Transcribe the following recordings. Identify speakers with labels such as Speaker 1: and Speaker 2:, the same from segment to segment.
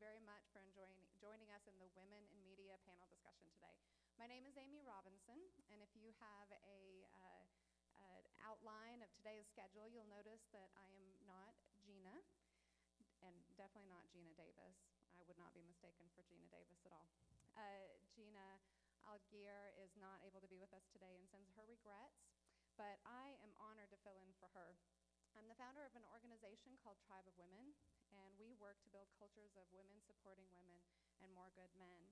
Speaker 1: very much for joining us in the Women in Media panel discussion today. My name is Amy Robinson, and if you have an outline of today's schedule, you'll notice that I am not Gina, and definitely not Gina Davis. I would not be mistaken for Gina Davis at all. Gina Allgaier is not able to be with us today and sends her regrets, but I am honored to fill in for her. I'm the founder of an organization called Tribe of Women, and we work to build cultures of women supporting women and more good men.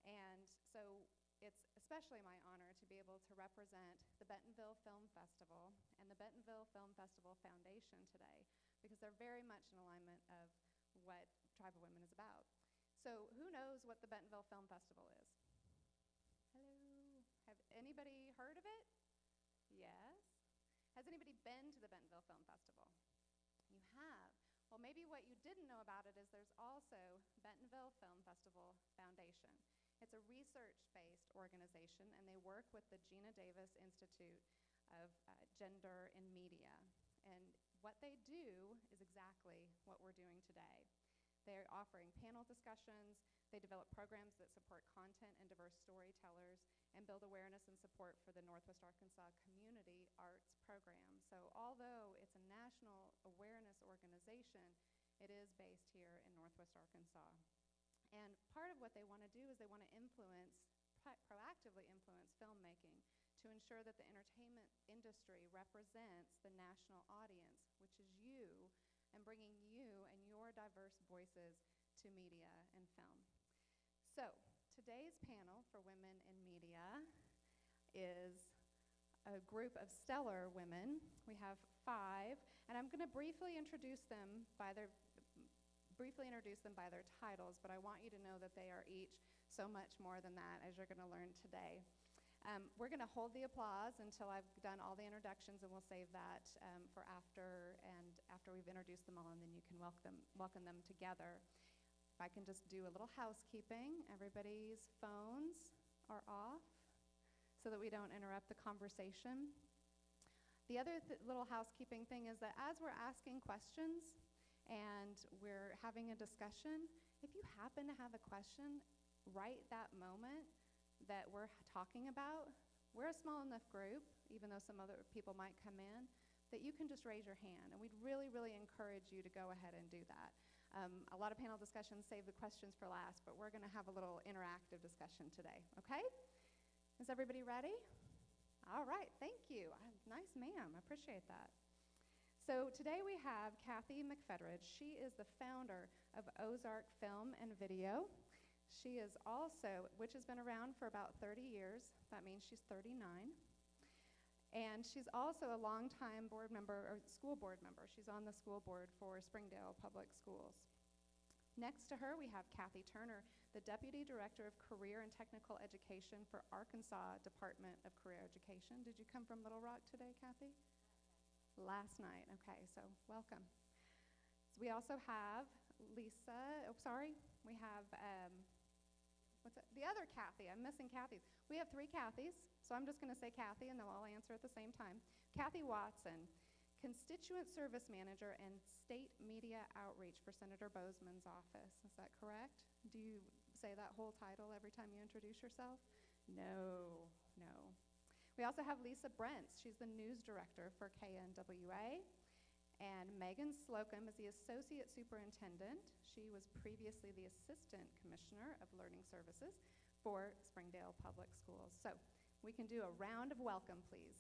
Speaker 1: And so it's especially my honor to be able to represent the Bentonville Film Festival and the Bentonville Film Festival Foundation today, because they're very much in alignment of what Tribe of Women is about. So who knows what the Bentonville Film Festival is? Hello. Have anybody heard of it? Yes. Has anybody been to the Bentonville Film Festival? You have. Well, maybe what you didn't know about it is there's also Bentonville Film Festival Foundation. It's a research-based organization, and they work with the Gina Davis Institute of Gender in Media. And what they do is exactly what we're doing today. They're offering panel discussions, they develop programs that support content and diverse storytellers, and build awareness and support for the Northwest Arkansas Community Arts Program. So although it's a national awareness organization, it is based here in Northwest Arkansas. And part of what they want to do is they want to proactively influence filmmaking to ensure that the entertainment industry represents the national audience, which is you, and bringing you and your diverse voices to media and film. So today's panel for Women in Media is a group of stellar women. We have 5, and I'm going to briefly introduce them by their titles, but I want you to know that they are each so much more than that, as you're going to learn today. We're going to hold the applause until I've done all the introductions, and we'll save that for after we've introduced them all, and then you can welcome them together. If I can just do a little housekeeping. Everybody's phones are off so that we don't interrupt the conversation. The other little housekeeping thing is that as we're asking questions and we're having a discussion, if you happen to have a question right that moment that we're talking about, we're a small enough group, even though some other people might come in, that you can just raise your hand. And we'd really, really encourage you to go ahead and do that. A lot of panel discussions save the questions for last, but we're going to have a little interactive discussion today, okay? Is everybody ready? All right, thank you. Nice, ma'am. I appreciate that. So today we have Kathy McFedridge. She is the founder of Ozark Film and Video. She is also, which has been around for about 30 years. That means she's 39. And she's also a longtime board member, or school board member. She's on the school board for Springdale Public Schools. Next to her, we have Kathy Turner, the Deputy Director of Career and Technical Education for Arkansas Department of Career Education. Did you come from Little Rock today, Kathy? Last night. Okay, so welcome. So we also have Lisa, we have, the other Kathy. I'm missing Kathy's. We have 3 Kathys, so I'm just going to say Kathy, and they'll all answer at the same time. Kathy Watson, Constituent Service Manager and State Media Outreach for Senator Bozeman's office. Is that correct? Do you say that whole title every time you introduce yourself? No. We also have Lisa Brentz. She's the News Director for KNWA. And Megan Slocum is the Associate Superintendent. She was previously the Assistant Commissioner of Learning Services for Springdale Public Schools. So we can do a round of welcome, please.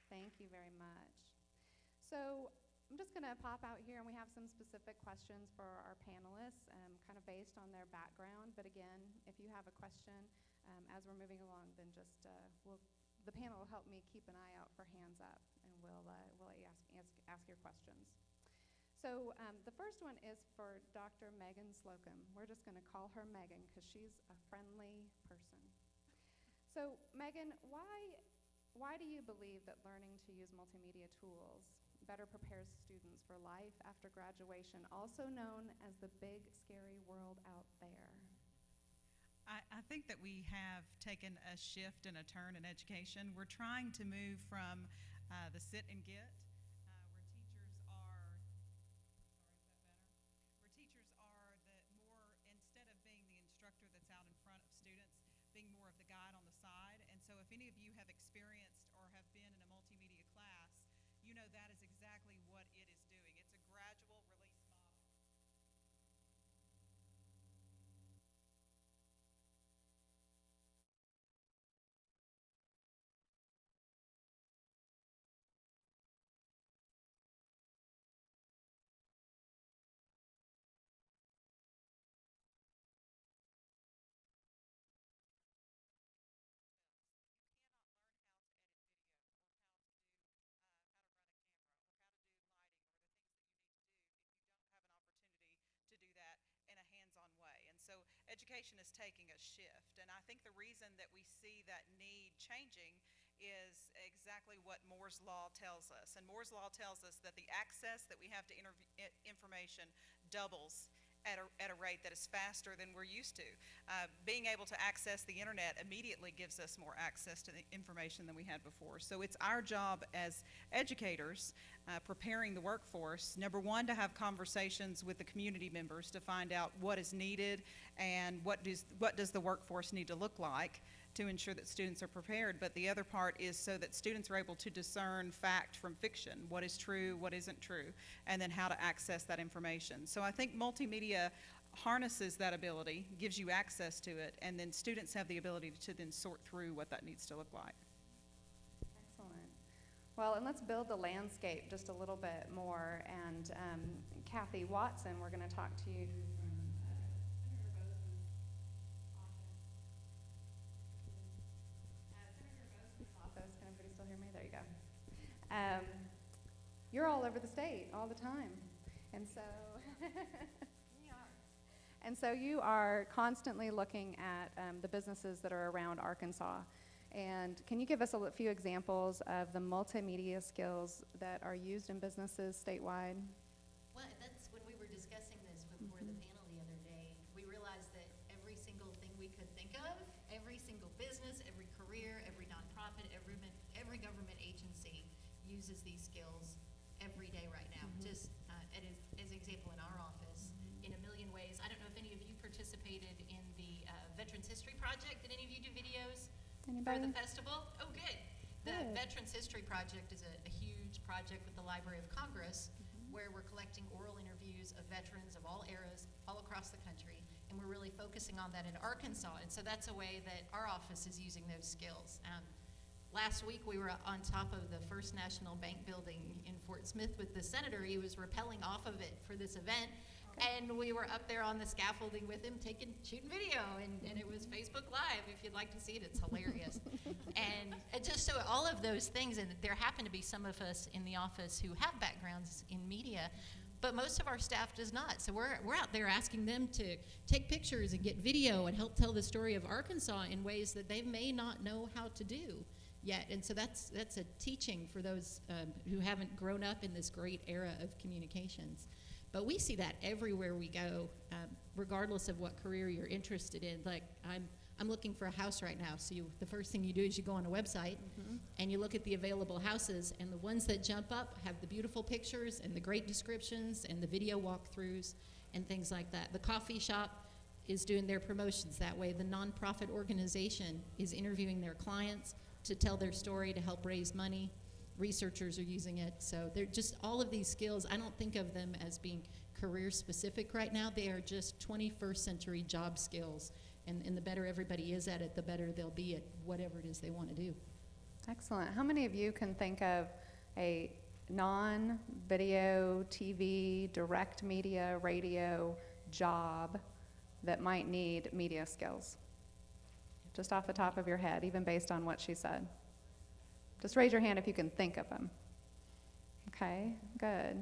Speaker 1: Thank you very much. So I'm just going to pop out here, and we have some specific questions for our panelists, kind of based on their background. But again, if you have a question as we're moving along, then just the panel will help me keep an eye out for hands up, and we'll let you ask your questions. So the first one is for Dr. Megan Slocum. We're just going to call her Megan because she's a friendly person. So Megan, why do you believe that learning to use multimedia tools better prepares students for life after graduation, also known as the big, scary world out there?
Speaker 2: I think that we have taken a shift and a turn in education. We're trying to move from the sit and get, where teachers are education is taking a shift, and I think the reason that we see that need changing is exactly what Moore's Law tells us. And Moore's Law tells us that the access that we have to information doubles at a rate that is faster than we're used to. Being able to access the internet immediately gives us more access to the information than we had before. So it's our job as educators preparing the workforce, number one, to have conversations with the community members to find out what is needed and what does the workforce need to look like to ensure that students are prepared. But the other part is so that students are able to discern fact from fiction, what is true, what isn't true, and then how to access that information. So I think multimedia harnesses that ability, gives you access to it, and then students have the ability to then sort through what that needs to look like.
Speaker 1: Excellent. Well, and let's build the landscape just a little bit more. And Kathy Watson, we're going to talk to you. You're all over the state all the time, and so and so you are constantly looking at the businesses that are around Arkansas. And can you give us a few examples of the multimedia skills that are used in businesses statewide?
Speaker 3: Well, that's when we were discussing this before the panel the other day. We realized that every single thing we could think of, every single business, every career, every nonprofit, every government agency uses these skills every day right now. Just as an example, in our office, in a million ways. I don't know if any of you participated in the Veterans History Project. Did any of you do videos for the festival? Oh, good. The Veterans History Project is a huge project with the Library of Congress where we're collecting oral interviews of veterans of all eras all across the country, and we're really focusing on that in Arkansas. And so that's a way that our office is using those skills. Last week we were on top of the First National Bank building in Fort Smith with the senator. He was rappelling off of it for this event. And we were up there on the scaffolding with him shooting video, and it was Facebook Live. If you'd like to see it, it's hilarious. and just so all of those things, and there happen to be some of us in the office who have backgrounds in media, but most of our staff does not. So we're out there asking them to take pictures and get video and help tell the story of Arkansas in ways that they may not know how to do yet. And so that's a teaching for those who haven't grown up in this great era of communications. But we see that everywhere we go, regardless of what career you're interested in. Like I'm looking for a house right now, so the first thing you do is you go on a website and you look at the available houses, and the ones that jump up have the beautiful pictures and the great descriptions and the video walkthroughs and things like that. The coffee shop is doing their promotions that way. The nonprofit organization is interviewing their clients to tell their story to help raise money. Researchers are using it. So they're just all of these skills. I don't think of them as being career specific right now. They are just 21st century job skills. And the better everybody is at it, the better they'll be at whatever it is they want to do.
Speaker 1: Excellent. How many of you can think of a non-video, TV, direct media, radio job that might need media skills? Just off the top of your head, even based on what she said. Just raise your hand if you can think of them. Okay, good.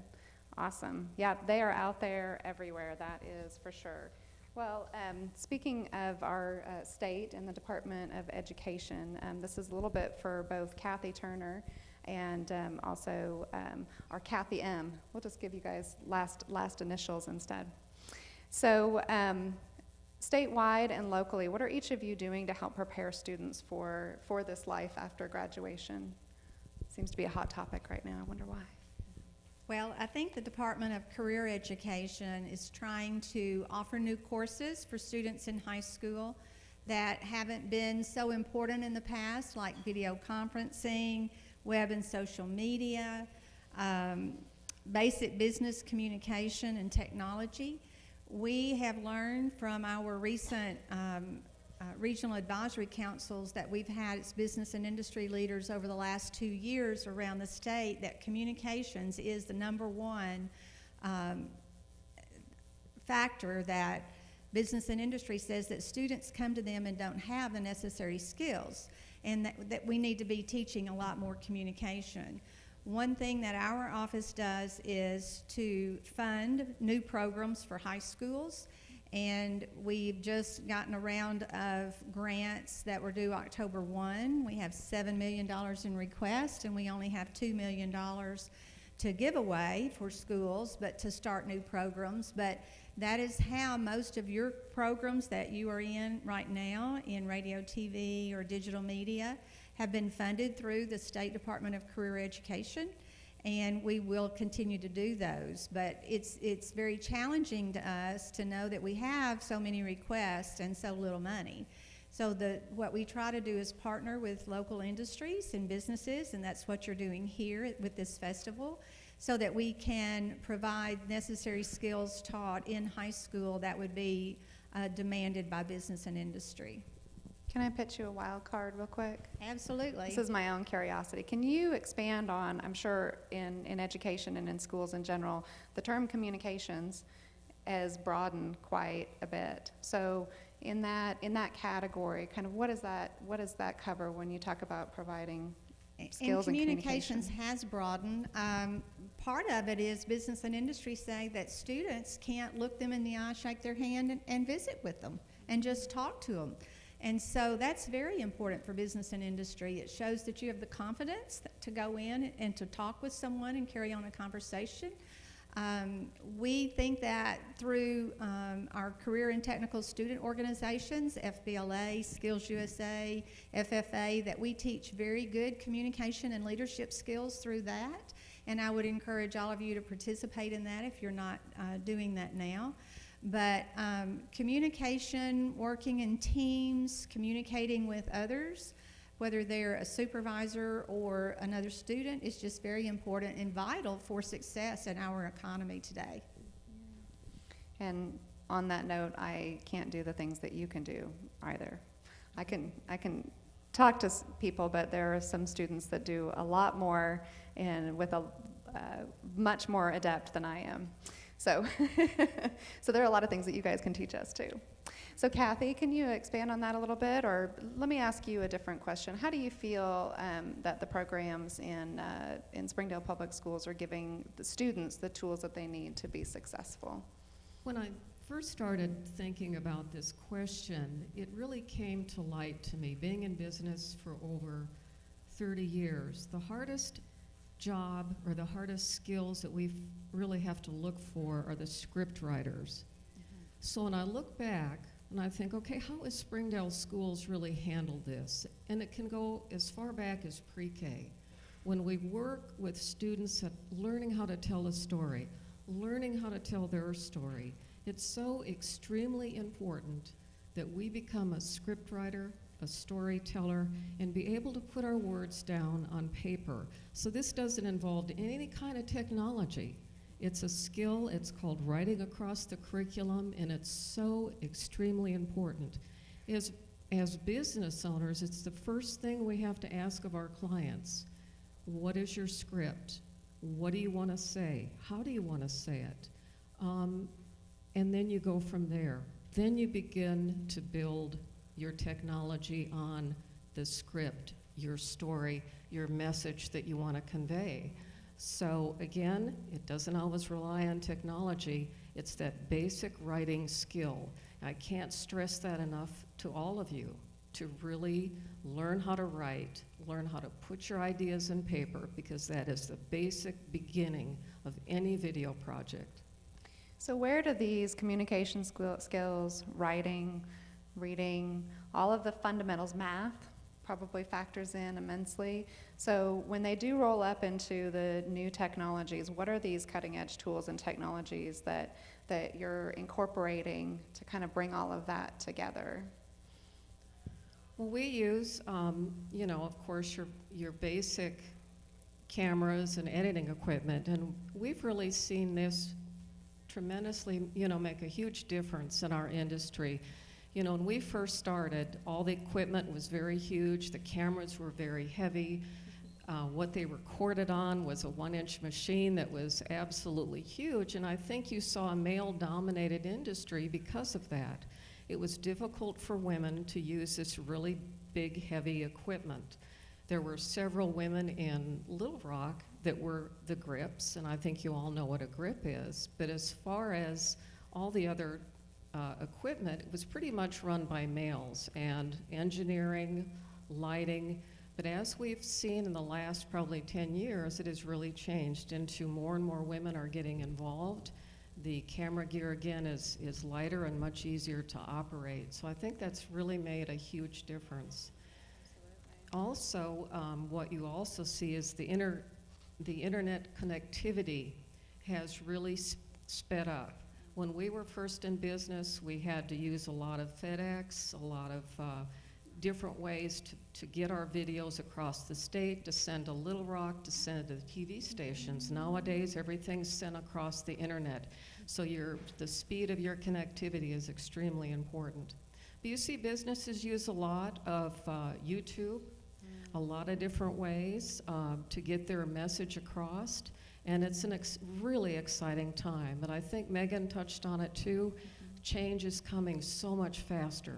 Speaker 1: Awesome. Yeah, they are out there everywhere, that is for sure. Well, speaking of our state and the Department of Education, this is a little bit for both Kathy Turner and also our Kathy M. We'll just give you guys last initials instead. So statewide and locally, what are each of you doing to help prepare students for this life after graduation? Seems to be a hot topic right now. I wonder why.
Speaker 4: Well, I think the Department of Career Education is trying to offer new courses for students in high school that haven't been so important in the past, like video conferencing, web and social media, basic business communication and technology. We have learned from our recent regional advisory councils that we've had as business and industry leaders over the last 2 years around the state that communications is the number one factor that business and industry says that students come to them and don't have the necessary skills, and that we need to be teaching a lot more communication. One thing that our office does is to fund new programs for high schools And we've just gotten a round of grants that were due October 1. We have $7 million in request, and we only have $2 million to give away for schools, but to start new programs. But that is how most of your programs that you are in right now in radio, TV, or digital media have been funded through the State Department of Career Education, and we will continue to do those. But it's very challenging to us to know that we have so many requests and so little money. So what we try to do is partner with local industries and businesses, and that's what you're doing here with this festival, so that we can provide necessary skills taught in high school that would be demanded by business and industry.
Speaker 1: Can I pitch you a wild card real quick?
Speaker 4: Absolutely.
Speaker 1: This is my own curiosity. Can you expand on, I'm sure in education and in schools in general, the term communications has broadened quite a bit. So in that category, kind of what does that cover when you talk about providing skills
Speaker 4: and
Speaker 1: in
Speaker 4: communications
Speaker 1: communication?
Speaker 4: has broadened. Part of it is business and industry say that students can't look them in the eye, shake their hand, and visit with them and just talk to them. And so that's very important for business and industry. It shows that you have the confidence to go in and to talk with someone and carry on a conversation. We think that through our career and technical student organizations, FBLA, Skills USA, FFA, that we teach very good communication and leadership skills through that. And I would encourage all of you to participate in that if you're not doing that now. But communication, working in teams, communicating with others, whether they're a supervisor or another student, is just very important and vital for success in our economy today.
Speaker 1: And on that note, I can't do the things that you can do either. I can talk to people, but there are some students that do a lot more and with a much more adept than I am. So, so there are a lot of things that you guys can teach us too. So Kathy, can you expand on that a little bit? Or let me ask you a different question. How do you feel that the programs in Springdale Public Schools are giving the students the tools that they need to be successful?
Speaker 5: When I first started thinking about this question, it really came to light to me, being in business for over 30 years. The hardest job or the hardest skills that we really have to look for are the script writers. So when I look back and I think, okay, how has Springdale Schools really handled this? And it can go as far back as pre-K. When we work with students at learning how to tell a story, learning how to tell their story, it's so extremely important that we become a script writer, a storyteller, and be able to put our words down on paper. So this doesn't involve any kind of technology. It's a skill. It's called writing across the curriculum, and it's so extremely important. As business owners, it's the first thing we have to ask of our clients. What is your script? What do you want to say? How do you want to say it? And then you go from there. Then you begin to build your technology on the script, your story, your message that you want to convey. So again, it doesn't always rely on technology. It's that basic writing skill. I can't stress that enough to all of you, to really learn how to write, learn how to put your ideas in paper, because that is the basic beginning of any video project.
Speaker 1: So where do these communication skills, writing, reading, all of the fundamentals, math probably factors in immensely. So when they do roll up into the new technologies, what are these cutting edge tools and technologies that you're incorporating to kind of bring all of that together?
Speaker 5: Well, we use, of course, your basic cameras and editing equipment, and we've really seen this tremendously, make a huge difference in our industry. When we first started, all the equipment was very huge, the cameras were very heavy. What they recorded on was a 1-inch machine that was absolutely huge, and I think you saw a male-dominated industry because of that. It was difficult for women to use this really big, heavy equipment. There were several women in Little Rock that were the grips, and I think you all know what a grip is, but as far as all the other equipment, it was pretty much run by males, and engineering, lighting. But as we've seen in the last probably 10 years, it has really changed into more and more women are getting involved. The camera gear, again, is lighter and much easier to operate. So I think that's really made a huge difference. Also, what you also see is the internet connectivity has really sped up. When we were first in business, we had to use a lot of FedEx, a lot of different ways to get our videos across the state, to send to Little Rock, to send to the TV stations. Nowadays, everything's sent across the internet. So the speed of your connectivity is extremely important. But you see businesses use a lot of YouTube, a lot of different ways to get their message across. And it's a really exciting time. And I think Megan touched on it too. Change is coming so much faster.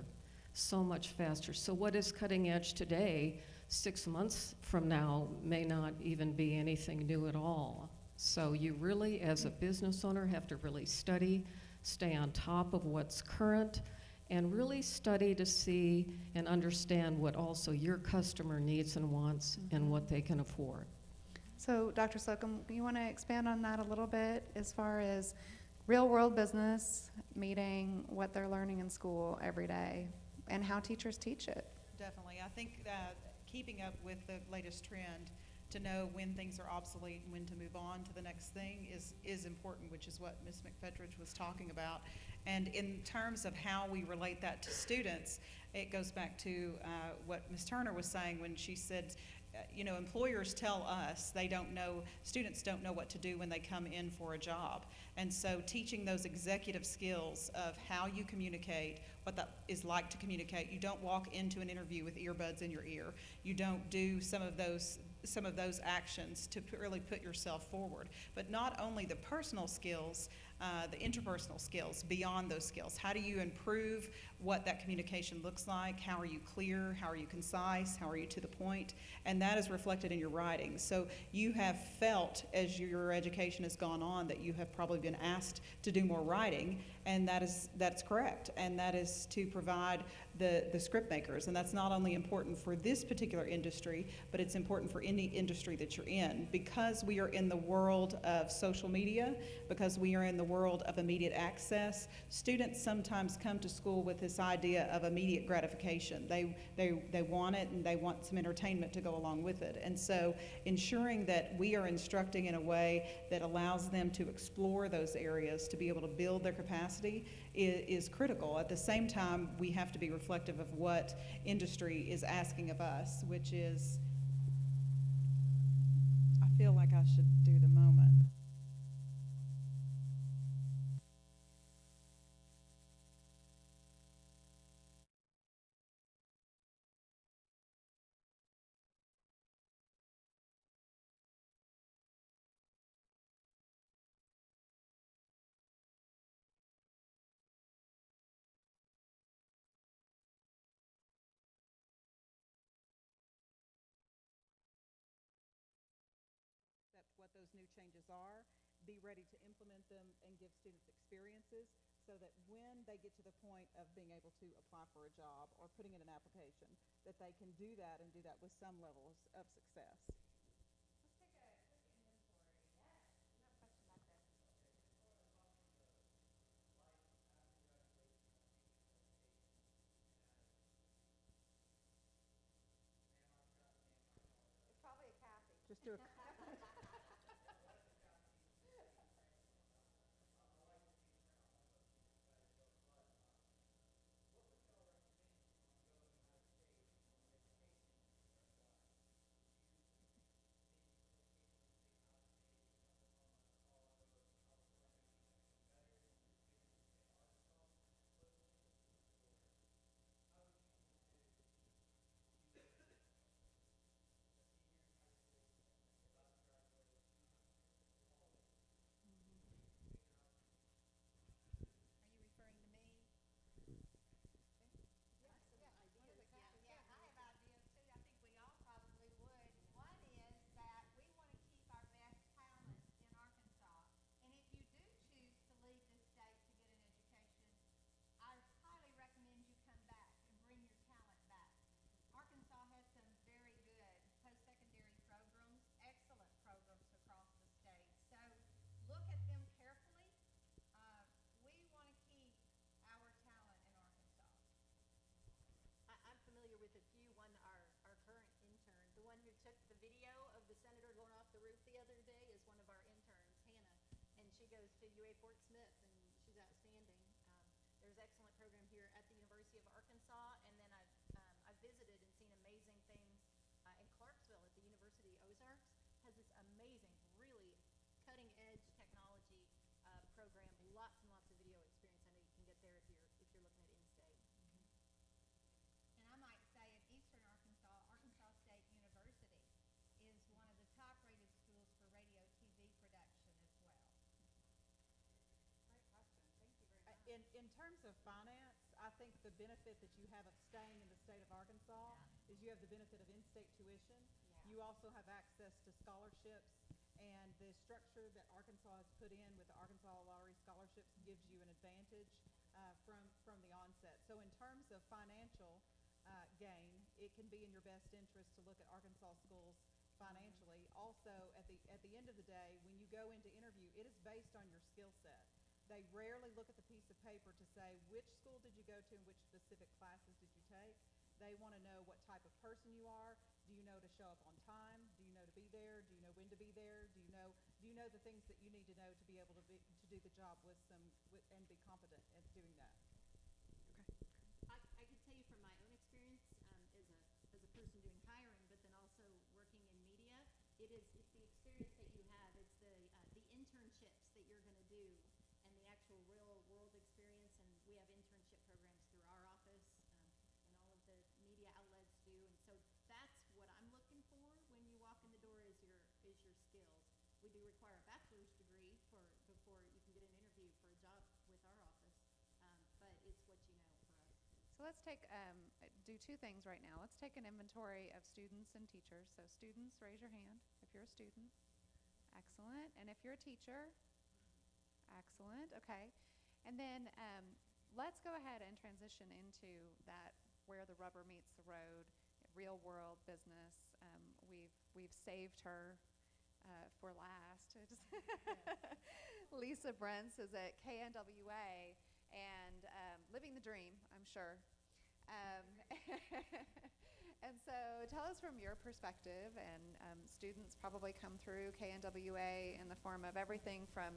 Speaker 5: So much faster. So what is cutting edge today, 6 months from now, may not even be anything new at all. So you really, as a business owner, have to really study, stay on top of what's current, and really study to see and understand what also your customer needs and wants and what they can afford.
Speaker 1: So, Dr. Slocum, you want to expand on that a little bit as far as real world business meeting what they're learning in school every day and how teachers teach it?
Speaker 2: Definitely. I think that keeping up with the latest trend to know when things are obsolete and when to move on to the next thing is important, which is what Ms. McFetridge was talking about. And in terms of how we relate that to students, it goes back to what Ms. Turner was saying when she said, you know, employers tell us students don't know what to do when they come in for a job. And so teaching those executive skills of how you communicate, what that is like to communicate. You don't walk into an interview with earbuds in your ear. You don't do some of those actions to really put yourself forward. But not only the personal skills, the interpersonal skills beyond those skills. How do you improve what that communication looks like? How are you clear? How are you concise? How are you to the point? And that is reflected in your writing. So you have felt as your education has gone on that you have probably been asked to do more writing, and that's correct. And that is to provide the script makers. And that's not only important for this particular industry, but it's important for any industry that you're in. Because we are in the world of social media, because we are in the world of immediate access, students sometimes come to school with this idea of immediate gratification. They want it, and they want some entertainment to go along with it. And so ensuring that we are instructing in a way that allows them to explore those areas, to be able to build their capacity, is critical. At the same time, we have to be reflective of what industry is asking of us, which is, I feel like I should do the moment. What those new changes are, be ready to implement them, and give students experiences so that when they get to the point of being able to apply for a job or putting in an application, that they can do that and do that with some level of success. Just do a
Speaker 3: she goes to UA Fort Smith, and she's outstanding. There's an excellent program here at the University of Arkansas, and then I've visited and seen amazing things in Clarksville at the University Ozarks. Has this amazing, really cutting-edge technology program. Lots and lots of video experience. I know you can get there if you're looking at in-state.
Speaker 4: And I might say at Eastern Arkansas, Arkansas State University is one of the top-rated schools for radio TV production as well.
Speaker 1: Great question. Thank you very much.
Speaker 6: In terms of finance, I think the benefit that you have of staying in the state of Arkansas is you have the benefit of in-state tuition.
Speaker 3: Yeah.
Speaker 6: You also have access to scholarships, and the structure that Arkansas has put in with the Arkansas Lottery scholarships gives you an advantage from the onset. So in terms of financial gain, it can be in your best interest to look at Arkansas schools financially. Also, at the end of the day, when you go into interview, it is based on your skill set. They rarely look at the piece of paper to say, which school did you go to and which specific classes did you take? They want to know what type of person you are. Do you know to show up on time? Do you know to be there? Do you know when to be there? Do you know the things that you need to know to be able to do the job and be competent at doing that?
Speaker 3: I can tell you from my own experience as a person doing hiring, but then also working in media, it's the experience that you have. It's the internships that you're going to do, and the actual real world experience. And we have internship programs through our office, and all of the media outlets do. And so that's what I'm looking for when you walk in the door is your skills. We do require a bachelor's degree before you can get an interview for a job with our office, but it's what you know for us.
Speaker 1: So let's do two things right now. Let's take an inventory of students and teachers. So students, raise your hand if you're a student. Excellent. And if you're a teacher, excellent. Okay. And then let's go ahead and transition into that where the rubber meets the road, real world business. We've saved her for last. Lisa Brentz is at KNWA and living the dream, I'm sure. And so tell us from your perspective, and students probably come through KNWA in the form of everything from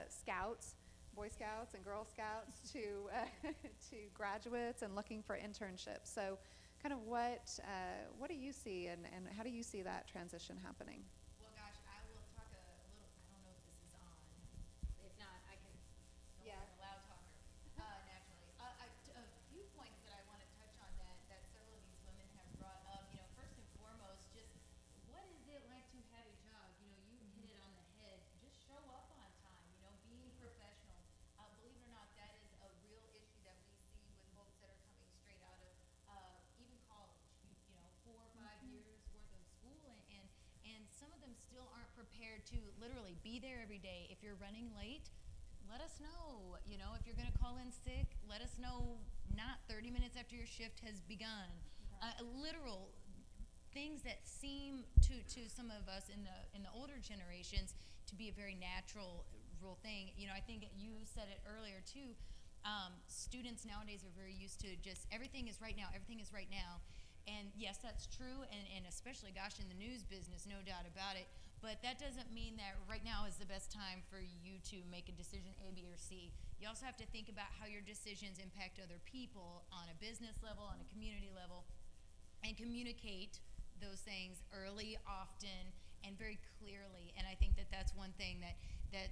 Speaker 1: scouts, Boy Scouts and Girl Scouts to graduates and looking for internships. So kind of what do you see and how do you see that transition happening?
Speaker 3: Well, gosh, I will talk a little, I don't know if this is on. If not, I can,
Speaker 1: Yeah.
Speaker 3: I'm a loud talker, naturally. A few points that I want to touch on that several of these women have brought up. First and foremost, just what is it like to have a job? You hit it on the head. Just show up on time, being professional. Believe it or not, that is a real issue that we see with folks that are coming straight out of even college, 4 or 5 years worth of school, and some of them still aren't prepared to literally be there every day. If you're running late, let us know. If you're going to call in sick, let us know not 30 minutes after your shift has begun. Literal things that seem to some of us in the older generations to be a very natural thing. I think you said it earlier too. Students nowadays are very used to just everything is right now, and yes, that's true, and especially, gosh, in the news business, no doubt about it, but that doesn't mean that right now is the best time for you to make a decision A, B, or C. You also have to think about how your decisions impact other people on a business level, on a community level, and communicate those things early, often, and very clearly. And I think that that's one thing that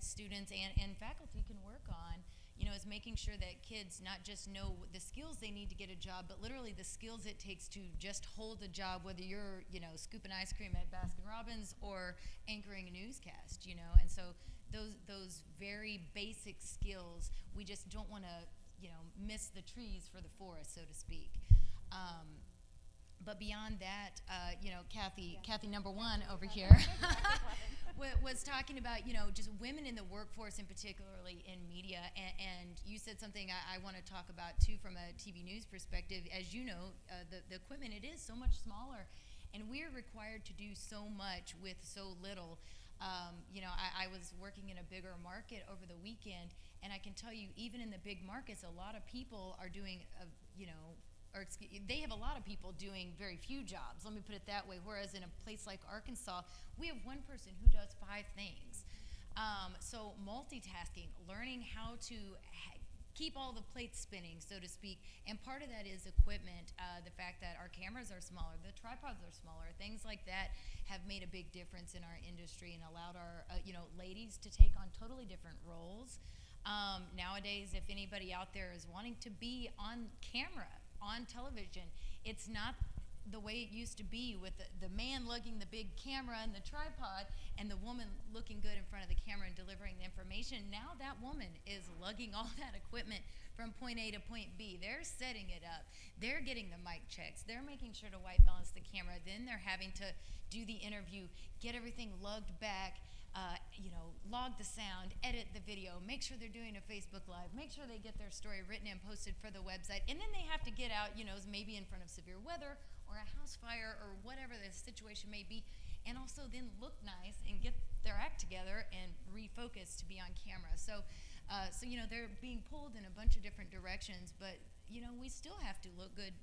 Speaker 3: students and faculty can work on, is making sure that kids not just know the skills they need to get a job, but literally the skills it takes to just hold a job, whether you're, scooping ice cream at Baskin-Robbins or anchoring a newscast, And so those very basic skills, we just don't want to, miss the trees for the forest, so to speak. But beyond that, Kathy number one over here was talking about, just women in the workforce and particularly in media. And you said something I want to talk about too from a TV news perspective. As you know, the equipment, it is so much smaller, and we're required to do so much with so little. I was working in a bigger market over the weekend, and I can tell you, even in the big markets, a lot of people are doing, they have a lot of people doing very few jobs, let me put it that way, whereas in a place like Arkansas, we have one person who does 5 things.
Speaker 7: So multitasking, learning how to keep all the plates spinning, so to speak. And part of that is equipment. The fact that our cameras are smaller, the tripods are smaller, things like that have made a big difference in our industry and allowed our ladies to take on totally different roles. Nowadays, if anybody out there is wanting to be on camera, on television, it's not the way it used to be with the man lugging the big camera and the tripod and the woman looking good in front of the camera and delivering the information. Now that woman is lugging all that equipment from point A to point B. They're setting it up. They're getting the mic checks. They're making sure to white balance the camera. Then they're having to do the interview, get everything lugged back, log the sound, edit the video, make sure they're doing a Facebook Live, make sure they get their story written and posted for the website, and then they have to get out, maybe in front of severe weather or a house fire or whatever the situation may be, and also then look nice and get their act together and refocus to be on camera. So they're being pulled in a bunch of different directions, but, we still have to look good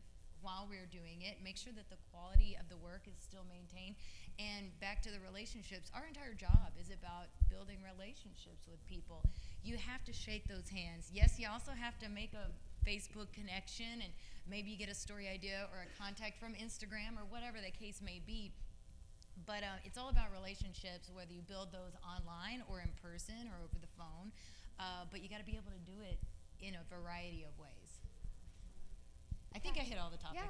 Speaker 7: while we're doing it, make sure that the quality of the work is still maintained. And back to the relationships, our entire job is about building relationships with people. You have to shake those hands. Yes, you also have to make a Facebook connection, and maybe you get a story idea or a contact from Instagram or whatever the case may be. But it's all about relationships, whether you build those online or in person or over the phone. But you got to be able to do it in a variety of ways. I think I hit all the topics.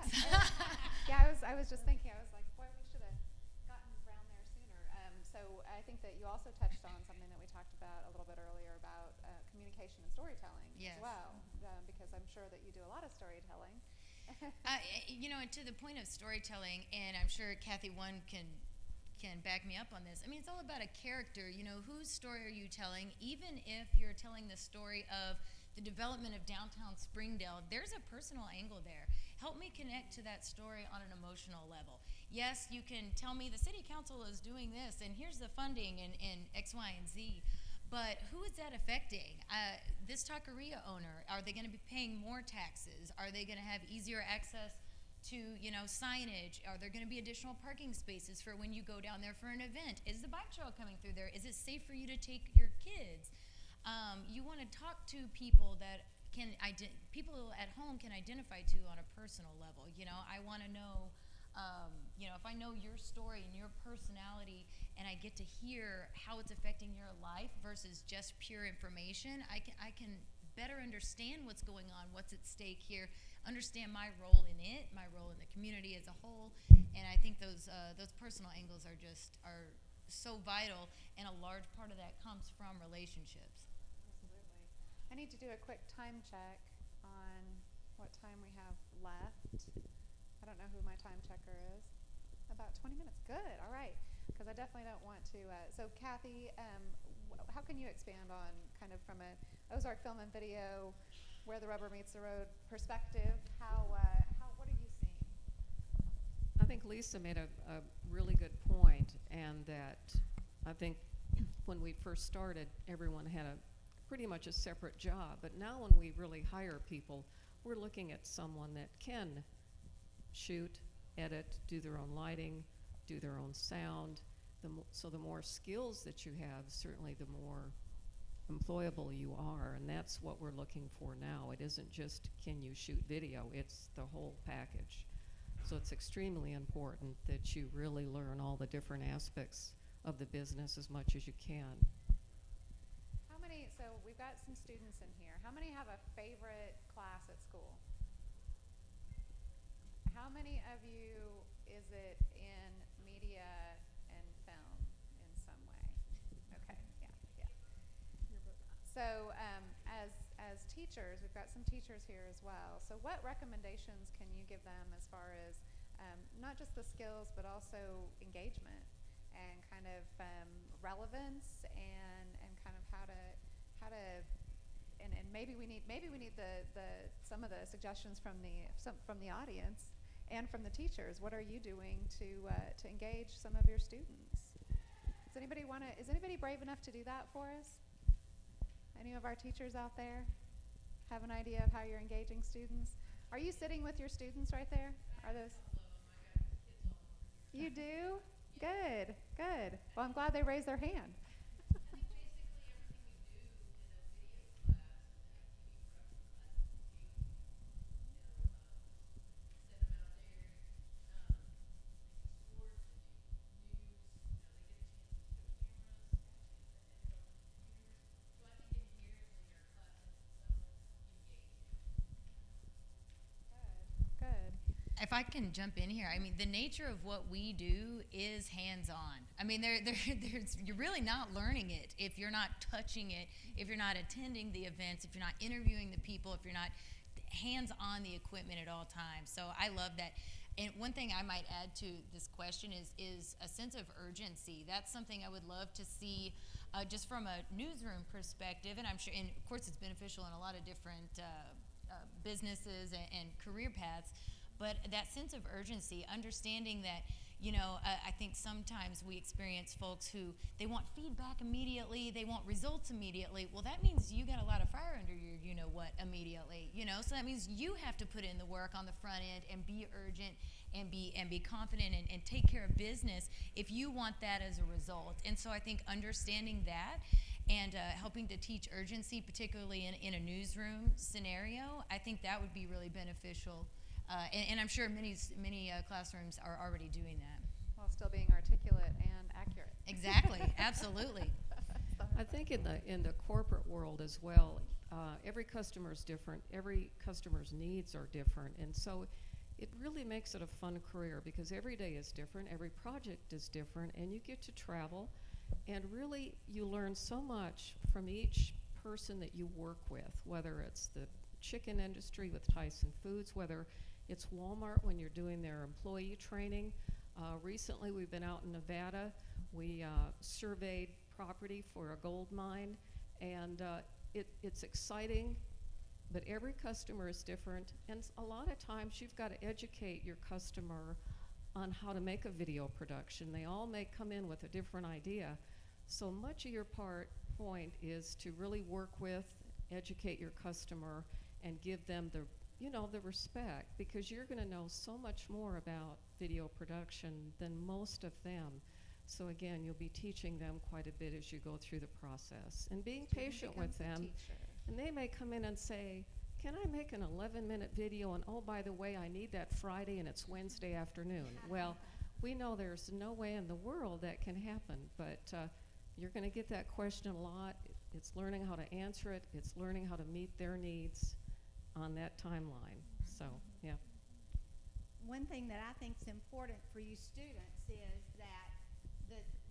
Speaker 1: Yeah, I was just thinking, I was like, boy, we should have gotten around there sooner. So I think that you also touched on something that we talked about a little bit earlier about communication and storytelling
Speaker 7: Yes.
Speaker 1: as well, because I'm sure that you do a lot of storytelling.
Speaker 7: And to the point of storytelling, and I'm sure Kathy can back me up on this. I mean, it's all about a character. Whose story are you telling? Even if you're telling the story of the development of downtown Springdale, there's a personal angle there. Help me connect to that story on an emotional level. Yes, you can tell me the city council is doing this, and here's the funding, and X, Y, and Z. But who is that affecting? This taqueria owner, are they going to be paying more taxes? Are they going to have easier access to, signage? Are there going to be additional parking spaces for when you go down there for an event? Is the bike trail coming through there? Is it safe for you to take your kids? You want to talk to people that people at home can identify to on a personal level. I want to know, if I know your story and your personality, and I get to hear how it's affecting your life versus just pure information, I can better understand what's going on, what's at stake here, understand my role in it, my role in the community as a whole, and I think those personal angles are so vital, and a large part of that comes from relationships.
Speaker 1: Absolutely. I need to do a quick time check on what time we have left. I don't know who my time checker is. About 20 minutes. Good. All right. Because I definitely don't want to. So, Kathy, how can you expand on kind of from a Ozark Film and Video, where the rubber meets the road perspective? What are you seeing?
Speaker 5: I think Lisa made a really good point, and that I think when we first started, everyone had pretty much a separate job. But now when we really hire people, we're looking at someone that can shoot, edit, do their own lighting, do their own sound. So the more skills that you have, certainly the more employable you are, and that's what we're looking for now. It isn't just can you shoot video, it's the whole package. So it's extremely important that you really learn all the different aspects of the business as much as you can.
Speaker 1: So we've got some students in here. How many have a favorite class at school? How many of you is it in media and film in some way? Okay, yeah. So as teachers, we've got some teachers here as well. So what recommendations can you give them as far as not just the skills, but also engagement and kind of relevance and kind of how to and maybe we need some of the suggestions from the audience and from the teachers. What are you doing to engage some of your students? Is anybody brave enough to do that for us? Any of our teachers out there have an idea of how you're engaging students? Are you sitting with your students right there? Are those? You do? Good. Well, I'm glad they raised their hand.
Speaker 3: I think
Speaker 7: if I can jump in here, I mean, the nature of what we do is hands-on. I mean, you're really not learning it if you're not touching it, if you're not attending the events, if you're not interviewing the people, if you're not hands-on the equipment at all times. So I love that. And one thing I might add to this question is a sense of urgency. That's something I would love to see just from a newsroom perspective, and I'm sure, and of course it's beneficial in a lot of different businesses and career paths, but that sense of urgency, understanding that, I think sometimes we experience folks who, they want feedback immediately, they want results immediately. Well, that means you got a lot of fire under your you-know-what immediately, so that means you have to put in the work on the front end and be urgent and be confident and take care of business if you want that as a result. And so I think understanding that and helping to teach urgency, particularly in a newsroom scenario, I think that would be really beneficial. And I'm sure many classrooms are already doing that.
Speaker 1: While still being articulate and accurate.
Speaker 7: Exactly, absolutely.
Speaker 5: I think in the corporate world as well, every customer is different. Every customer's needs are different, and so it really makes it a fun career because every day is different, every project is different, and you get to travel, and really you learn so much from each person that you work with, whether it's the chicken industry with Tyson Foods, whether it's Walmart when you're doing their employee training. Recently we've been out in Nevada. We surveyed property for a gold mine, and it's exciting, but every customer is different, and a lot of times you've got to educate your customer on how to make a video production. They all may come in with a different idea, so much of your point is to really work with, educate your customer, and give them the respect, because you're going to know so much more about video production than most of them. So again, you'll be teaching them quite a bit as you go through the process and being patient with them. And they may come in and say, can I make an 11-minute video, and oh, by the way, I need that Friday and it's Wednesday afternoon. Well, we know there's no way in the world that can happen, but you're going to get that question a lot. It's learning how to answer it. It's learning how to meet their needs on that timeline. So, yeah.
Speaker 4: One thing that I think is important for you students is that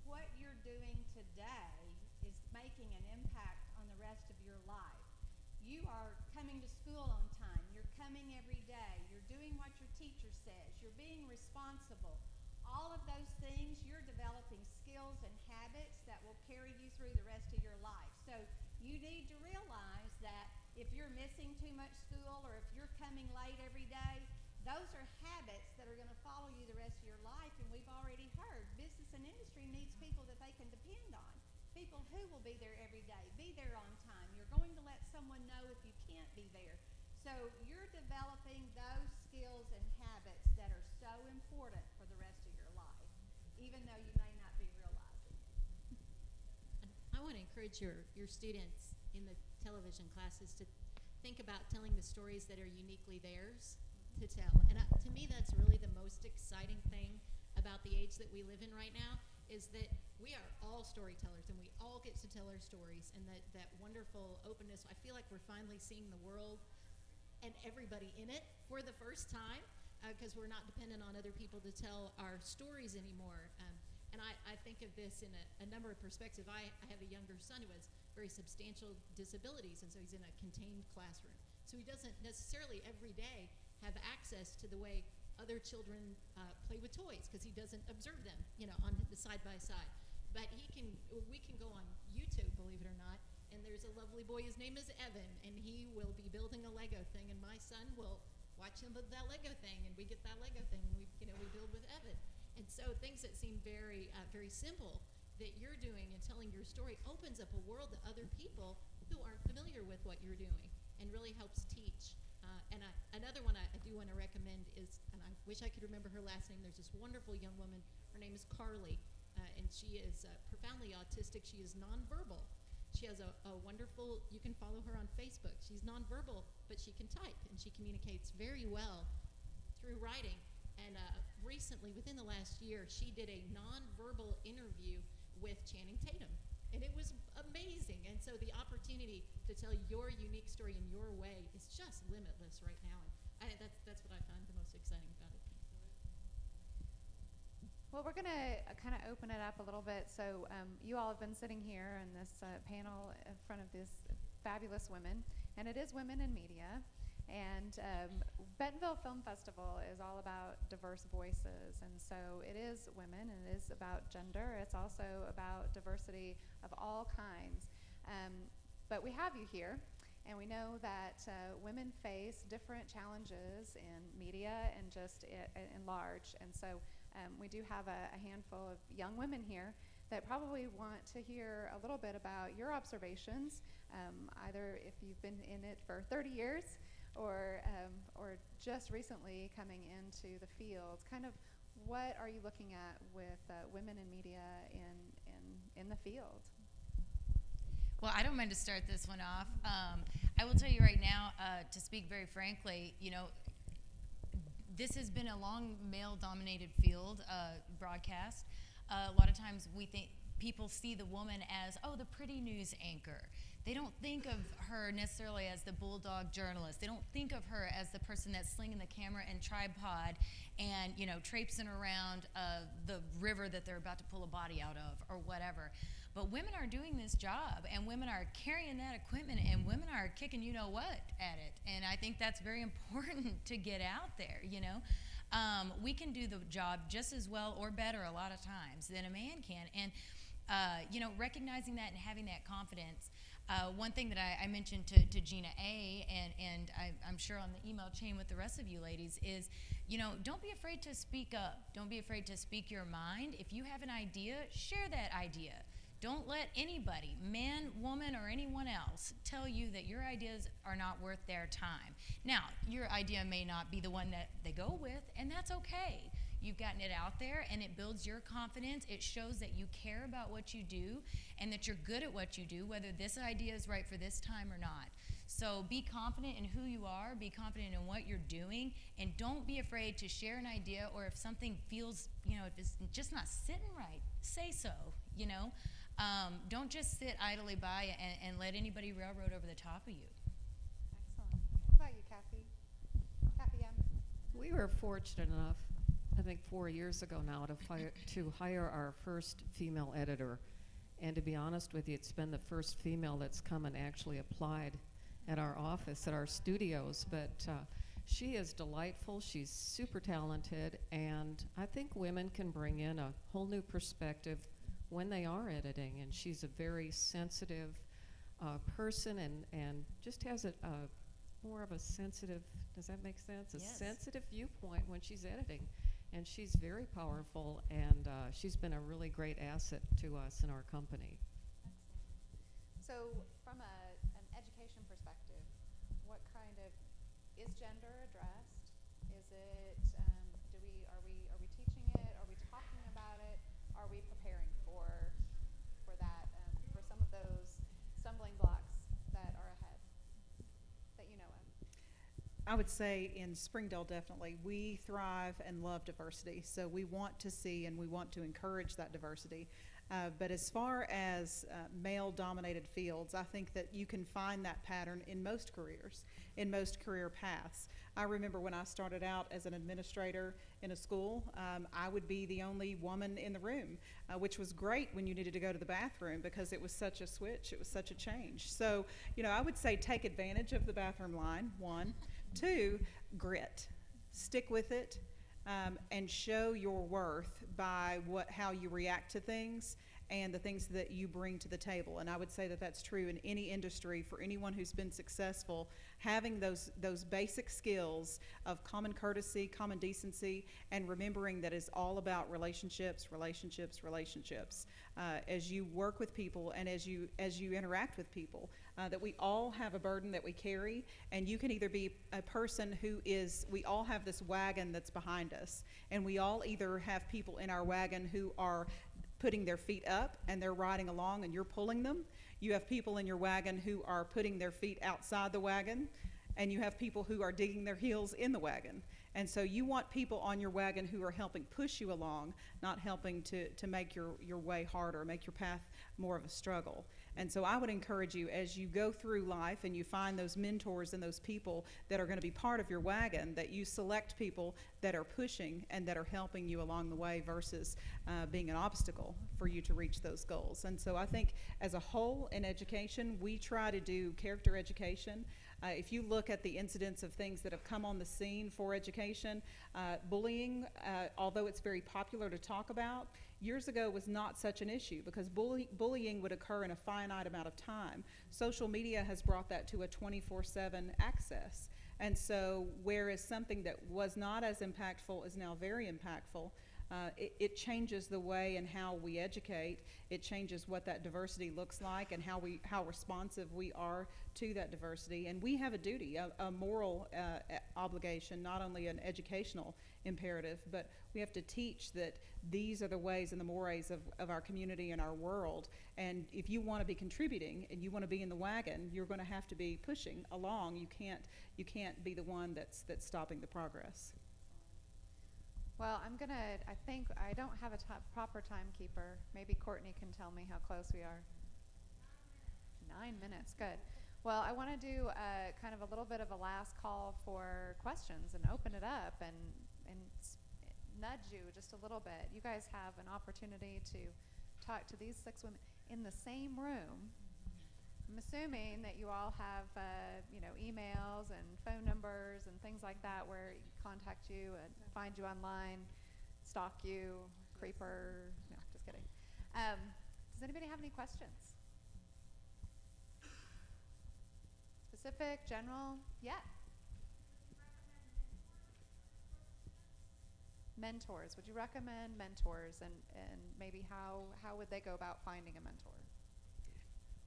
Speaker 4: what you're doing today is making an impact on the rest of your life. You are coming to school on time. You're coming every day. You're doing what your teacher says. You're being responsible. All of those things, you're developing skills and habits that will carry you through the rest of your life. So you need to realize that if you're missing too much school or if you're coming late every day, those are habits that are going to follow you the rest of your life. And we've already heard business and industry needs people that they can depend on, people who will be there every day, be there on time. You're going to let someone know if you can't be there. So you're developing those skills and habits that are so important for the rest of your life, even though you may not be realizing it.
Speaker 3: I want to encourage your students in the television classes to think about telling the stories that are uniquely theirs to tell. And to me, that's really the most exciting thing about the age that we live in right now, is that we are all storytellers and we all get to tell our stories, and that wonderful openness. I feel like we're finally seeing the world and everybody in it for the first time, because we're not dependent on other people to tell our stories anymore. And I think of this in a number of perspectives. I have a younger son who has very substantial disabilities, and so he's in a contained classroom. So he doesn't necessarily every day have access to the way other children play with toys, because he doesn't observe them, on the side by side. But we can go on YouTube, believe it or not, and there's a lovely boy, his name is Evan, and he will be building a Lego thing, and my son will watch him build that Lego thing, and we get that Lego thing, and we build with Evan. And so things that seem very, very simple that you're doing and telling your story opens up a world to other people who aren't familiar with what you're doing, and really helps teach. Another one I do want to recommend is, and I wish I could remember her last name, there's this wonderful young woman, her name is Carly, and she is profoundly autistic. She is nonverbal. She has a wonderful, you can follow her on Facebook. She's nonverbal, but she can type, and she communicates very well through writing. And recently, within the last year, she did a nonverbal interview with Channing Tatum. And it was amazing. And so the opportunity to tell your unique story in your way is just limitless right now. And that's what I find the most exciting about it.
Speaker 1: Well, we're going to kind of open it up a little bit. So you all have been sitting here in this panel in front of these fabulous women, and it is Women in Media. And Bentonville Film Festival is all about diverse voices, and so it is women, and it is about gender. It's also about diversity of all kinds. But we have you here, and we know that women face different challenges in media and just in large. And so we do have a handful of young women here that probably want to hear a little bit about your observations, either if you've been in it for 30 years or just recently coming into the field. Kind of what are you looking at with women in media in the field?
Speaker 7: Well, I don't mind to start this one off. I will tell you right now, to speak very frankly, this has been a long male-dominated field, broadcast. A lot of times we think people see the woman as, oh, the pretty news anchor. They don't think of her necessarily as the bulldog journalist. They don't think of her as the person that's slinging the camera and tripod and, traipsing around the river that they're about to pull a body out of or whatever. But women are doing this job, and women are carrying that equipment, and women are kicking you-know-what at it. And I think that's very important to get out there, We can do the job just as well or better a lot of times than a man can. And, recognizing that and having that confidence. One thing that I mentioned to Gina A, and I'm sure on the email chain with the rest of you ladies is, don't be afraid to speak up. Don't be afraid to speak your mind. If you have an idea, share that idea. Don't let anybody, man, woman, or anyone else, tell you that your ideas are not worth their time. Now, your idea may not be the one that they go with, and that's okay. You've gotten it out there, and it builds your confidence. It shows that you care about what you do and that you're good at what you do, whether this idea is right for this time or not. So be confident in who you are, be confident in what you're doing, and don't be afraid to share an idea, or if something feels, if it's just not sitting right, say so, Don't just sit idly by and let anybody railroad over the top of you.
Speaker 1: Excellent. How about you, Kathy? Kathy M.
Speaker 5: We were fortunate enough, I think 4 years ago now, to hire our first female editor. And to be honest with you, it's been the first female that's come and actually applied at our office, at our studios. But she is delightful. She's super talented. And I think women can bring in a whole new perspective when they are editing. And she's a very sensitive person and just has a more of a sensitive, does that make sense?
Speaker 7: Yes.
Speaker 5: A sensitive viewpoint when she's editing. And she's very powerful, and she's been a really great asset to us in our company.
Speaker 1: Excellent. So from an education perspective, what kind of, is gender addressed? Is it, are we teaching it? Are we talking about it? Are we preparing for that, for some of those stumbling blocks that are ahead that you know of?
Speaker 6: I would say in Springdale, definitely, we thrive and love diversity. So we want to see and we want to encourage that diversity. But as far as male-dominated fields, I think that you can find that pattern in most careers, in most career paths. I remember when I started out as an administrator in a school, I would be the only woman in the room, which was great when you needed to go to the bathroom because it was such a switch, it was such a change. So, I would say take advantage of the bathroom line, one. Two, grit. Stick with it and show your worth by how you react to things and the things that you bring to the table. And I would say that that's true in any industry for anyone who's been successful. Having those basic skills of common courtesy, common decency, and remembering that it's all about relationships. As you work with people and as you interact with people, that we all have a burden that we carry, and you can either be a person we all have this wagon that's behind us, and we all either have people in our wagon who are putting their feet up and they're riding along and you're pulling them. You have people in your wagon who are putting their feet outside the wagon, and you have people who are digging their heels in the wagon.
Speaker 2: And so you want people on your wagon who are helping push you along, not helping to make your way harder, make your path more of a struggle. And so I would encourage you, as you go through life and you find those mentors and those people that are going to be part of your wagon, that you select people that are pushing and that are helping you along the way versus being an obstacle for you to reach those goals. And so I think as a whole in education, we try to do character education. If you look at the incidents of things that have come on the scene for education, bullying, although it's very popular to talk about, years ago was not such an issue because bullying would occur in a finite amount of time. Social media has brought that to a 24/7 access. And so whereas something that was not as impactful is now very impactful, it changes the way and how we educate. It changes what that diversity looks like and how responsive we are to that diversity. And we have a duty, a moral obligation, not only an educational imperative, but we have to teach that these are the ways and the mores of our community and our world. And if you want to be contributing and you want to be in the wagon, you're going to have to be pushing along. You can't be the one that's stopping the progress.
Speaker 1: Well, I think I don't have a proper timekeeper. Maybe Courtney can tell me how close we are. 9 minutes, good. Well, I want to do kind of a little bit of a last call for questions and open it up and nudge you just a little bit. You guys have an opportunity to talk to these 6 women in the same room. I'm assuming that you all have, emails and phone numbers and things like that where contact you and find you online, stalk you, creeper. No, just kidding. Does anybody have any questions? Specific, general? Yeah. Mentors. Would you recommend mentors and maybe how would they go about finding a mentor?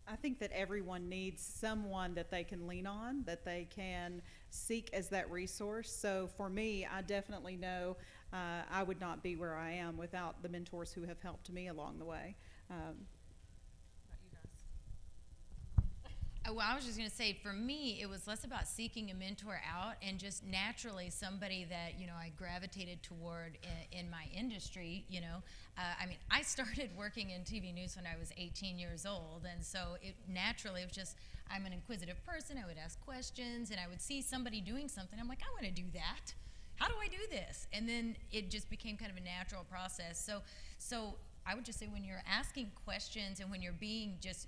Speaker 2: I think that everyone needs someone that they can lean on, that they can seek as that resource. So for me, I definitely know I would not be where I am without the mentors who have helped me along the way.
Speaker 7: Well, I was just going to say, for me, it was less about seeking a mentor out and just naturally somebody that, I gravitated toward in my industry, I started working in TV news when I was 18 years old. And so it was just, I'm an inquisitive person. I would ask questions and I would see somebody doing something. I'm like, I want to do that. How do I do this? And then it just became kind of a natural process. So I would just say when you're asking questions and when you're being just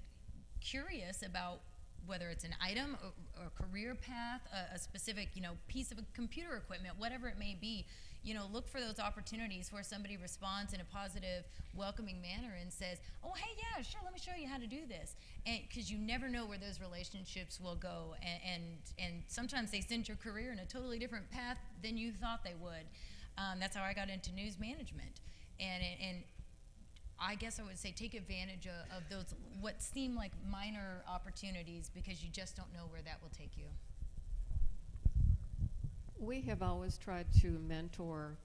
Speaker 7: curious about whether it's an item or a career path, a specific, piece of computer equipment, whatever it may be, look for those opportunities where somebody responds in a positive, welcoming manner and says, oh, hey, yeah, sure, let me show you how to do this. And because you never know where those relationships will go. And sometimes they send your career in a totally different path than you thought they would. That's how I got into news management. And I guess I would say take advantage of those what seem like minor opportunities because you just don't know where that will take you.
Speaker 5: We have always tried to mentor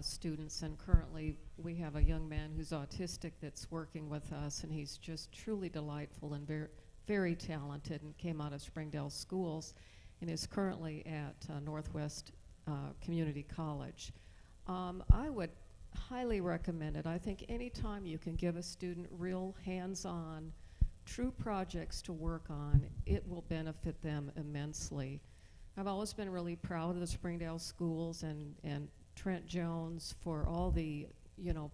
Speaker 5: students, and currently we have a young man who's autistic that's working with us, and he's just truly delightful and very, very talented and came out of Springdale Schools and is currently at Northwest Community College. I would highly recommend it. I think anytime you can give a student real hands-on, true projects to work on, it will benefit them immensely. I've always been really proud of the Springdale Schools and Trent Jones for all the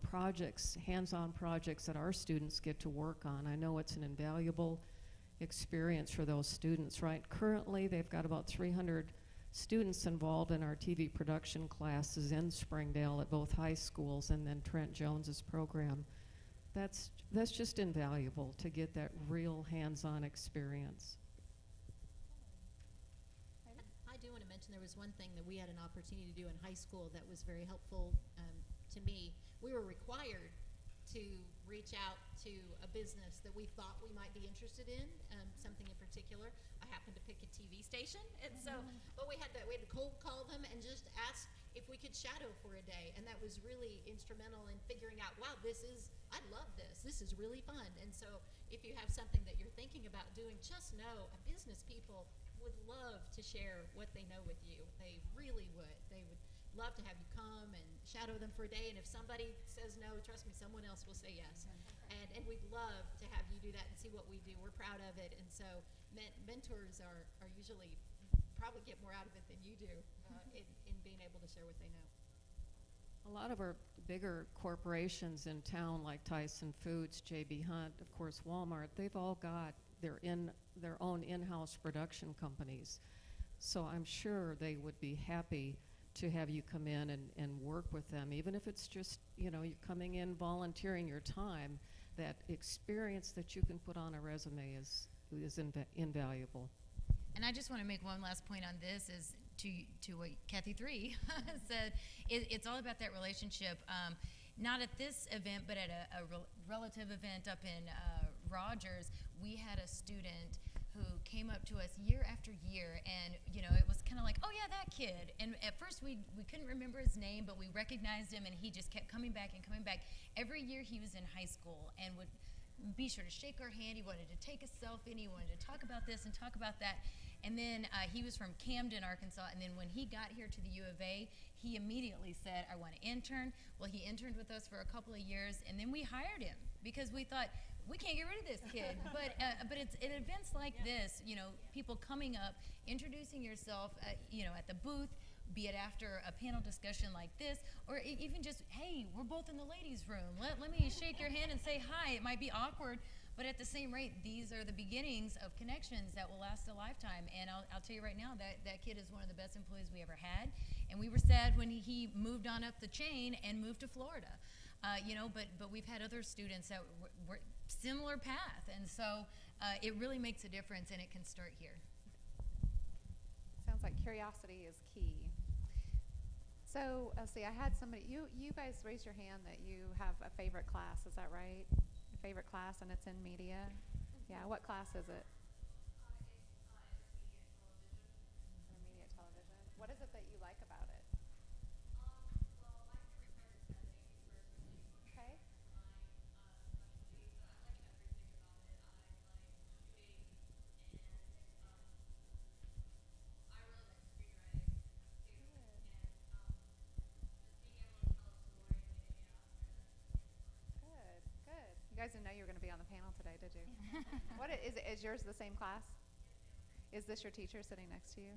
Speaker 5: projects, hands-on projects that our students get to work on. I know it's an invaluable experience for those students, right? Currently, they've got about 300 students involved in our TV production classes in Springdale at both high schools, and then Trent Jones's program. That's just invaluable to get that real hands-on experience.
Speaker 3: I do want to mention there was one thing that we had an opportunity to do in high school that was very helpful to me. We were required to reach out to a business that we thought we might be interested in, something in particular. I happened to pick a TV station, and so, but we had to cold call them and just ask if we could shadow for a day, and that was really instrumental in figuring out, wow, I love this. This is really fun. And so if you have something that you're thinking about doing, just know business people would love to share what they know with you. They really would. love to have you come and shadow them for a day. And if somebody says no, trust me, someone else will say yes. And we'd love to have you do that and see what we do. We're proud of it. And so mentors are usually probably get more out of it than you do in being able to share what they know.
Speaker 5: A lot of our bigger corporations in town, like Tyson Foods, J.B. Hunt, of course Walmart, they've all got their own in-house production companies. So I'm sure they would be happy to have you come in and work with them, even if it's just, you're coming in volunteering your time. That experience that you can put on a resume is invaluable.
Speaker 7: And I just want to make one last point on this is to what Kathy 3 said. It's all about that relationship. Not at this event, but at a relative event up in Rogers, we had a student who came up to us year after year, and it was kind of like, oh yeah, that kid. And at first we couldn't remember his name, but we recognized him, and he just kept coming back and coming back. Every year he was in high school and would be sure to shake our hand. He wanted to take a selfie, and he wanted to talk about this and talk about that. And then he was from Camden, Arkansas, and then when he got here to the U of A, he immediately said, I want to intern. Well, he interned with us for a couple of years, and then we hired him because we thought, we can't get rid of this kid. But it's at events like this, people coming up, introducing yourself, at the booth, be it after a panel discussion like this, or even just, hey, we're both in the ladies' room. Let me shake your hand and say hi. It might be awkward, but at the same rate, these are the beginnings of connections that will last a lifetime. And I'll tell you right now, that kid is one of the best employees we ever had. And we were sad when he moved on up the chain and moved to Florida. But we've had other students that were similar path. And so it really makes a difference, and it can start here.
Speaker 1: Sounds like curiosity is key. So, let's see, I had somebody, you guys raised your hand that you have a favorite class, is that right? A favorite class, and it's in media? Yeah, what class is it? Intermediate television. What is it that you like about it? Okay. Good, good. You guys didn't know you were going to be on the panel today, did you? What is yours the same class? Is this your teacher sitting next to you?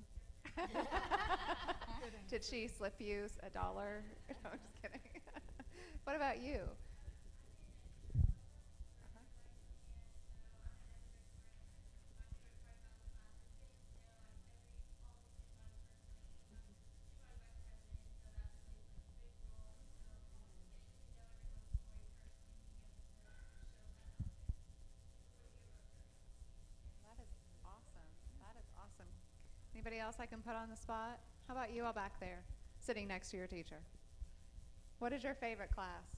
Speaker 1: Did she slip you $1? No, I'm just kidding. What about you? That is awesome. That is awesome. Anybody else I can put on the spot? How about you all back there, sitting next to your teacher? What is your favorite class?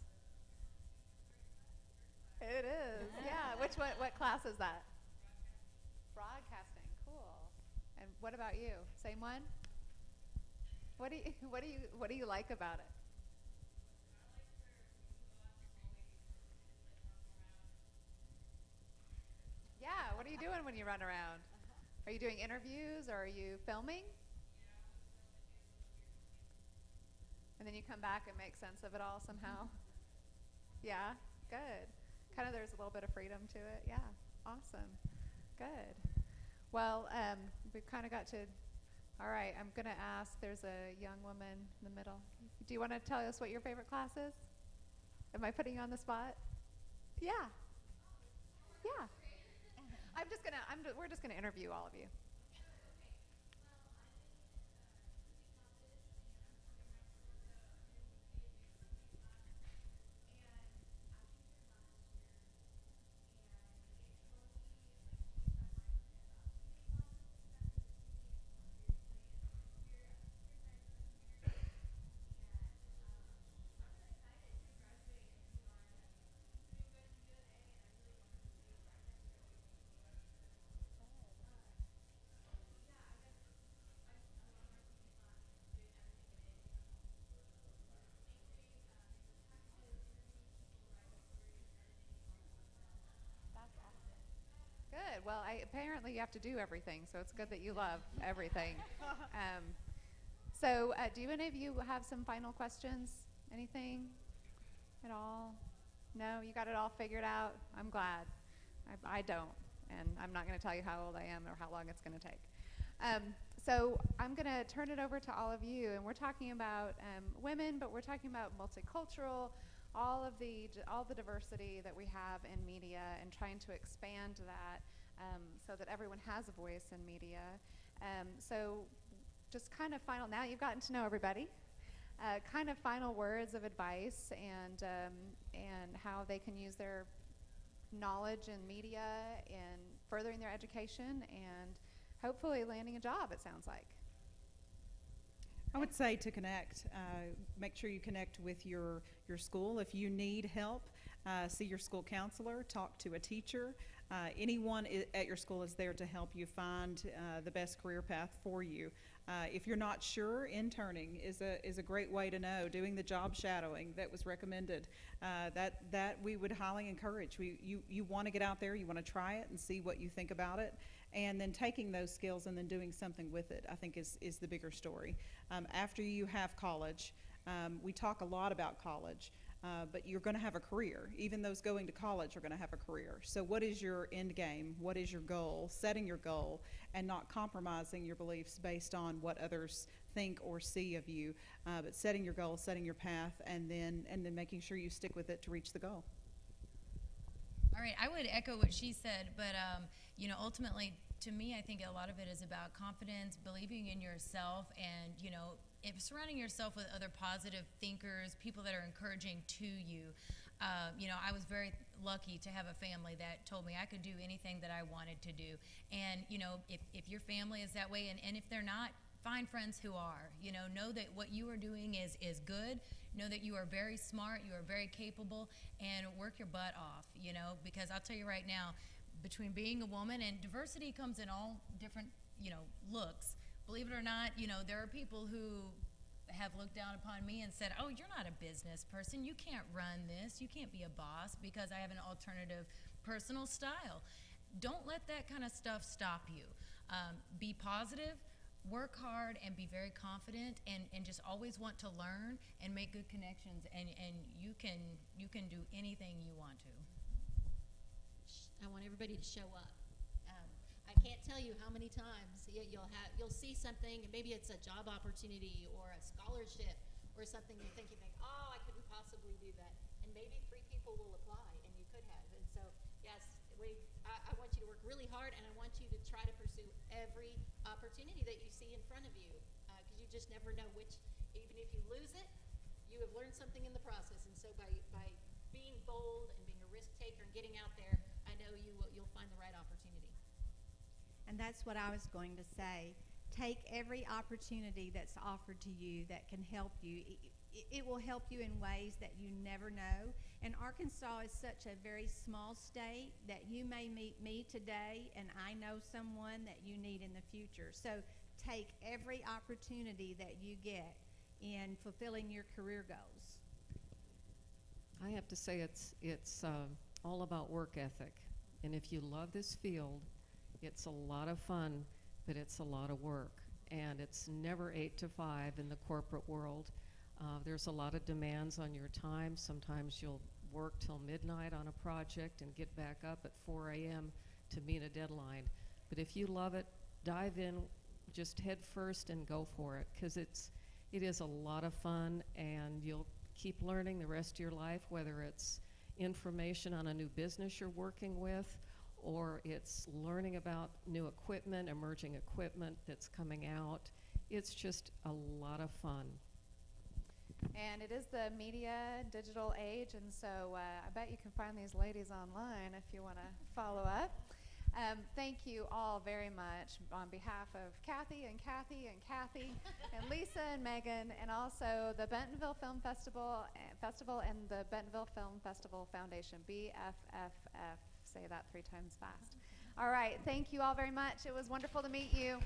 Speaker 1: It is, yeah. What class is that? Broadcasting, cool. And what about you? Same one? What do you like about it? Yeah, what are you doing when you run around? Are you doing interviews, or are you filming? And then you come back and make sense of it all somehow? Yeah, good. Kind of there's a little bit of freedom to it. Yeah, awesome. Good. Well, we've kind of got to, all right, I'm going to ask, there's a young woman in the middle. Do you want to tell us what your favorite class is? Am I putting you on the spot? Yeah. Yeah. We're just going to interview all of you. Good. Well, apparently you have to do everything, so it's good that you love everything. So do any of you have some final questions? Anything at all? No, you got it all figured out? I'm glad. I don't, and I'm not going to tell you how old I am or how long it's going to take. So I'm going to turn it over to all of you, and we're talking about women, but we're talking about multicultural, all the diversity that we have in media, and trying to expand that so that everyone has a voice in media. So just kind of final, now you've gotten to know everybody, kind of final words of advice and how they can use their knowledge in media and furthering their education and hopefully landing a job, it sounds like.
Speaker 6: I would say to connect, make sure you connect with your school. If you need help, see your school counselor, talk to a teacher. Anyone at your school is there to help you find the best career path for you. If you're not sure, interning is a great way to know. Doing the job shadowing that was recommended, that we would highly encourage. You want to get out there, you want to try it and see what you think about it, and then taking those skills and then doing something with it, I think is the bigger story. After you have college, we talk a lot about college. But you're going to have a career. Even those going to college are going to have a career. So what is your end game? What is your goal? Setting your goal and not compromising your beliefs based on what others think or see of you, but setting your goal, setting your path, and then making sure you stick with it to reach the goal.
Speaker 7: All right, I would echo what she said, but ultimately, to me, I think a lot of it is about confidence, believing in yourself, and if surrounding yourself with other positive thinkers, people that are encouraging to you. I was very lucky to have a family that told me I could do anything that I wanted to do. And, if your family is that way, and if they're not, find friends who are. Know that what you are doing is good. Know that you are very smart, you are very capable, and work your butt off, because I'll tell you right now, between being a woman, and diversity comes in all different, looks. Believe it or not, there are people who have looked down upon me and said, oh, you're not a business person. You can't run this. You can't be a boss because I have an alternative personal style. Don't let that kind of stuff stop you. Be positive, work hard, and be very confident, and just always want to learn and make good connections, and you can do anything you want to.
Speaker 3: I want everybody to show up. I can't tell you how many times you'll see something, and maybe it's a job opportunity or a scholarship or something. You think, oh, I couldn't possibly do that, and maybe 3 people will apply, and you could have. And so, yes, I want you to work really hard, and I want you to try to pursue every opportunity that you see in front of you, because you just never know which. Even if you lose it, you have learned something in the process. And so, by being bold and being a risk taker and getting out there, I know you'll find the right opportunity.
Speaker 4: And that's what I was going to say. Take every opportunity that's offered to you that can help you. It will help you in ways that you never know. And Arkansas is such a very small state that you may meet me today, and I know someone that you need in the future. So take every opportunity that you get in fulfilling your career goals.
Speaker 5: I have to say it's all about work ethic. And if you love this field, it's a lot of fun, but it's a lot of work. And it's never 8 to 5 in the corporate world. There's a lot of demands on your time. Sometimes you'll work till midnight on a project and get back up at 4 a.m. to meet a deadline. But if you love it, dive in, just head first and go for it, because it is a lot of fun, and you'll keep learning the rest of your life, whether it's information on a new business you're working with, or it's learning about new equipment, emerging equipment that's coming out. It's just a lot of fun.
Speaker 1: And it is the media digital age, and so I bet you can find these ladies online if you want to follow up. Thank you all very much on behalf of Kathy and Lisa and Megan, and also the Bentonville Film Festival and the Bentonville Film Festival Foundation, BFFF. Say that 3 times fast. All right, thank you all very much. It was wonderful to meet you.